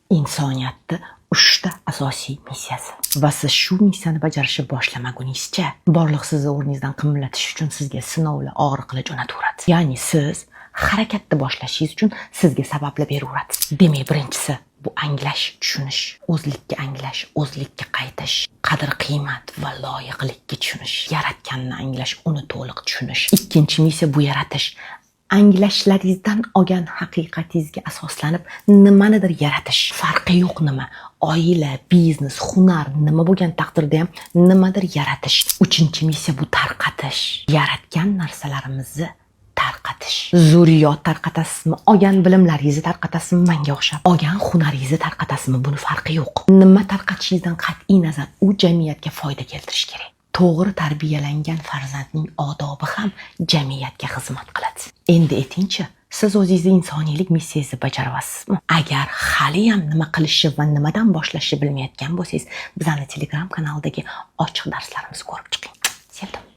insoniyatni 3 ta asosiy missiyasi. Va siz shu missiyani bajarishni boshlamagunizcha, borliq sizni o'rningizdan qimirlatish uchun sizga sinovlar, og'riqlar jo'nataveradi. Ya'ni siz harakatni boshlashingiz uchun sizga sabablar beraveradi. Demak, birinchisi bu anglash, tushunish, o'zlikka anglash, o'zlikka qaytish, qadr-qiymat va loyiqlikka tushunish, yaratganni anglash, uni to'liq tushunish. Ikkinchi missiya bu yaratish. Anglashlaringizdan olgan haqiqatingizga asoslanib nimanidir yaratish. Farqi yo'q nima. Oila, biznes, hunar nima bo'lgan taqdirda ham nimadir yaratish. Uchinchi missiya bu tarqatish. Yaratgan narsalarimizni tarqatish. Zurriyot tarqatasizmi? Olgan bilimlaringizni tarqatasizmi? Menga o'xshab. Olgan hunaringizni tarqatasizmi? Buni farqi yo'q. Nima tarqatishingizdan qat'iy nazar u jamiyatga foyda keltirish kerak. To'g'ri tarbiyalangan farzandning odobi ham jamiyatga xizmat qiladi. Endi aytingchi, siz o'zingizni insoniylik missiyangizni bajaryapsizmi? Agar hali ham nima qilishni va nimadan boshlashni bilmayotgan bo'lsangiz, bizning Telegram kanalidagi ochiq darslarimizni ko'rib chiqing. Sevdim.